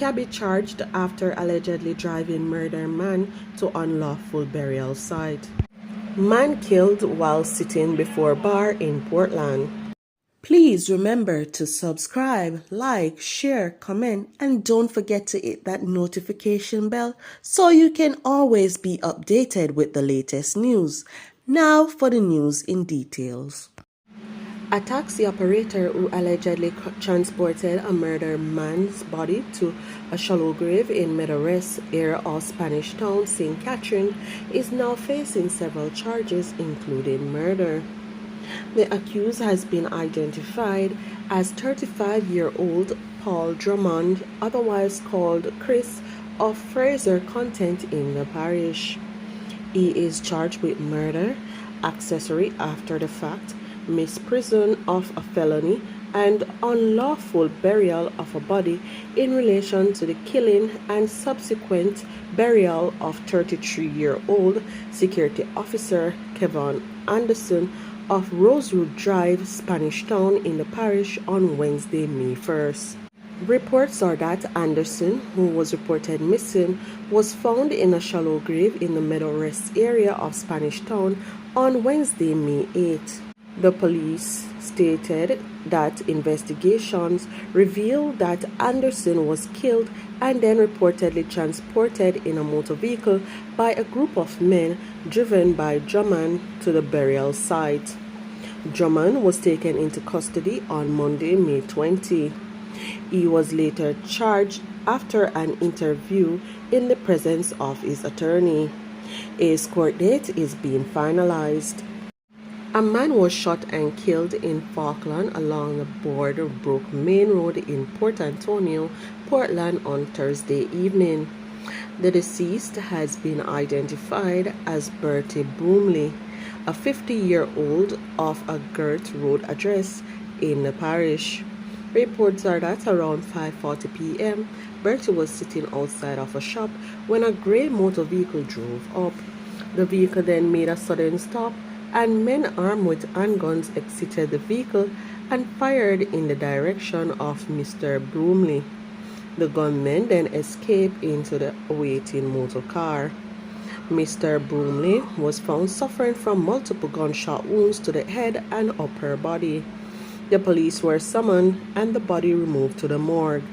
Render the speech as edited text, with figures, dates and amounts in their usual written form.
Cabby charged after allegedly driving murder man to unlawful burial site. Man killed while sitting before bar in Portland. Please remember to subscribe, like, share, comment, and don't forget to hit that notification bell so you can always be updated with the latest news. Now for the news in details. A taxi operator who allegedly transported a murdered man's body to a shallow grave in Meadowrest area of Spanish Town, St. Catherine, is now facing several charges, including murder. The accused has been identified as 35-year-old Paul Drummond, otherwise called Chris, of Fraser Content in the parish. He is charged with murder, accessory after the fact, misprision of a felony, and unlawful burial of a body in relation to the killing and subsequent burial of 33-year-old security officer Kevin Anderson of Rosewood Drive, Spanish Town in the parish on Wednesday, May 1st. Reports are that Anderson, who was reported missing, was found in a shallow grave in the Meadowrest area of Spanish Town on Wednesday, May 8th. The police stated that investigations revealed that Anderson was killed and then reportedly transported in a motor vehicle by a group of men driven by Drummond to the burial site. Drummond was taken into custody on Monday, May 20. He was later charged after an interview in the presence of his attorney. His court date is being finalized. A man was shot and killed in Falkland along the Boardbrook Main Road in Port Antonio, Portland on Thursday evening. The deceased has been identified as Bertie Broomley, a 50-year-old of a Girt Road address in the parish. Reports are that around 5:40 p.m., Bertie was sitting outside of a shop when a grey motor vehicle drove up. The vehicle then made a sudden stop, and men armed with handguns exited the vehicle and fired in the direction of Mr. Broomley. The gunmen then escaped into the awaiting motor car. Mr. Broomley was found suffering from multiple gunshot wounds to the head and upper body. The police were summoned and the body removed to the morgue.